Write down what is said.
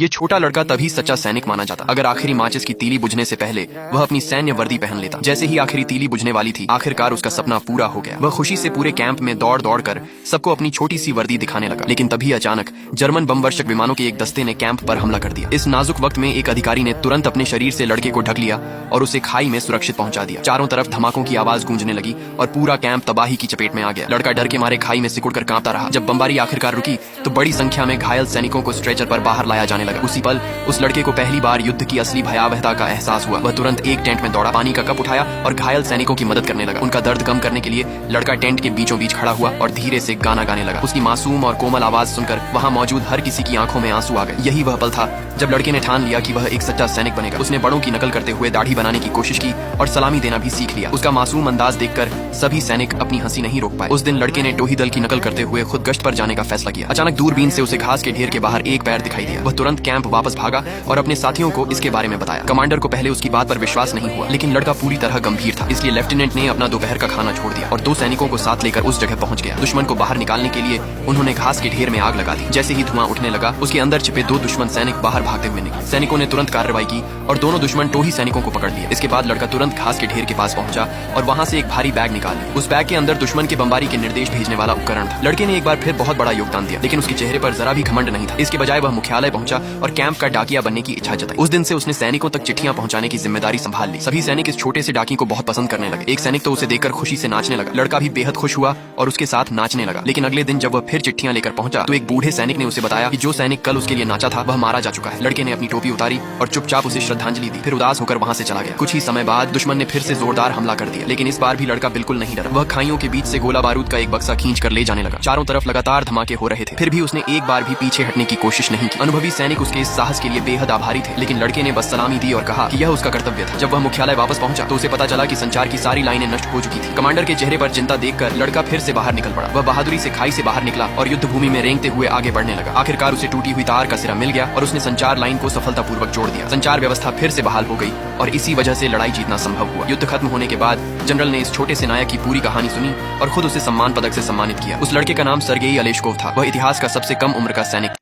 ये छोटा लड़का तभी सच्चा सैनिक माना जाता अगर आखिरी माचिस की तीली बुझने से पहले वह अपनी सैन्य वर्दी पहन लेता। जैसे ही आखिरी तीली बुझने वाली थी, आखिरकार उसका सपना पूरा हो गया। वह खुशी से पूरे कैंप में दौड़ दौड़ कर सबको अपनी छोटी सी वर्दी दिखाने लगा। लेकिन तभी अचानक जर्मन बमवर्षक विमानों के एक दस्ते ने कैंप पर हमला कर दिया। इस नाजुक वक्त में एक अधिकारी ने तुरंत अपने शरीर से लड़के को ढक लिया और उसे खाई में सुरक्षित पहुंचा दिया। चारों तरफ धमाकों की आवाज गूंजने लगी और पूरा कैंप तबाही की चपेट में आ गया। लड़का डर के मारे खाई में सिकुड़कर कांपता रहा। जब बमबारी आखिरकार रुकी तो बड़ी संख्या में घायल सैनिकों को स्ट्रेचर पर बाहर लाया जाने लगा। उसी पल उस लड़के को पहली बार युद्ध की असली भयावहता का एहसास हुआ। वह तुरंत एक टेंट में दौड़ा, पानी का कप उठाया और घायल सैनिकों की मदद करने लगा। उनका दर्द कम करने के लिए लड़का टेंट के बीचों बीच खड़ा हुआ और धीरे से गाना गाने लगा। उसकी मासूम और कोमल आवाज सुनकर वहां मौजूद हर किसी की आंखों में आंसू आ गए। यही वह पल था जब लड़के ने ठान लिया कि वह एक सच्चा सैनिक बनेगा। उसने बड़ों की नकल करते हुए दाढ़ी बनाने की कोशिश की और सलामी देना भी सीख लिया। उसका मासूम अंदाज देखकर सभी सैनिक अपनी हंसी नहीं रोक पाए। उस दिन लड़के ने टोही दल की नकल करते हुए खुद गश्त पर जाने का फैसला किया। अचानक दूरबीन से उसे घास के ढेर के बाहर एक पैर दिखाई दिया। वह तुरंत कैंप वापस भागा और अपने साथियों को इसके बारे में बताया। कमांडर को पहले उसकी बात पर विश्वास नहीं हुआ, लेकिन लड़का पूरी तरह गंभीर था। इसलिए लेफ्टिनेंट ने अपना दोपहर का खाना छोड़ दिया और 2 सैनिकों को साथ लेकर उस जगह पहुंच गया। दुश्मन को बाहर निकालने के लिए उन्होंने घास के ढेर में आग लगा दी। जैसे ही धुआं उठने लगा, उसके अंदर छिपे 2 दुश्मन सैनिक बाहर भागते हुए निकले। सैनिकों ने तुरंत कार्रवाई की और दोनों दुश्मन टोही सैनिकों को पकड़ लिया। इसके बाद लड़का तुरंत घास के ढेर के पास पहुंचा और वहां से एक भारी बैग निकाल लिया। उस बैग के अंदर दुश्मन के बमबारी के निर्देश भेजने वाला उपकरण था। लड़के ने एक बार फिर बहुत बड़ा योगदान दिया, लेकिन उसके चेहरे पर जरा भी घमंड नहीं था। इसके बजाय वह मुख्यालय पहुंचा और कैंप का डाकिया बनने की इच्छा जताई। उस दिन से उसने सैनिकों तक चिट्ठियां पहुंचाने की जिम्मेदारी संभाल ली। सभी सैनिक इस छोटे से डाकी को बहुत पसंद करने लगे। एक सैनिक तो उसे देखकर खुशी से नाचने लगा। लड़का भी बेहद खुश हुआ और उसके साथ नाचने लगा। लेकिन अगले दिन जब वह फिर चिट्ठियां लेकर पहुंचा तो एक बूढ़े सैनिक ने उसे बताया कि जो सैनिक कल उसके लिए नाचा था वह मारा जा चुका है। लड़के ने अपनी टोपी उतारी और चुपचाप उसे श्रद्धांजलि दी, फिर उदास होकर वहां से चला गया। कुछ ही समय बाद दुश्मन ने फिर से जोरदार हमला कर दिया, लेकिन इस बार भी लड़का बिल्कुल नहीं डरा। वह खाइयों के बीच से गोला बारूद का एक बक्सा खींच कर ले जाने लगा। चारों तरफ लगातार धमाके हो रहे थे, फिर भी उसने एक बार भी पीछे हटने की कोशिश नहीं की। अनुभवी सैनिक उसके इस साहस के लिए बेहद आभारी थे, लेकिन लड़के ने बस सलामी दी और कहा कि यह उसका कर्तव्य था। जब वह मुख्यालय वापस पहुंचा तो उसे पता चला कि संचार की सारी लाइनें नष्ट हो चुकी थी। कमांडर के चेहरे पर चिंता देखकर लड़का फिर से बाहर निकल पड़ा। वह बहादुरी से खाई से बाहर निकला और युद्ध भूमि में रेंगते हुए आगे बढ़ने लगा। आखिरकार उसे टूटी हुई तार का सिरा मिल गया और उसने संचार लाइन को सफलतापूर्वक जोड़ दिया। संचार व्यवस्था फिर से बहाल हो गई और इसी वजह से लड़ाई जीतना संभव हुआ। युद्ध खत्म होने के बाद जनरल ने इस छोटे से नायक की पूरी कहानी सुनी और खुद उसे सम्मान पदक से सम्मानित किया। उस लड़के का नाम सर्गेई अलेश्कोव था। वह इतिहास का सबसे कम उम्र का सैनिक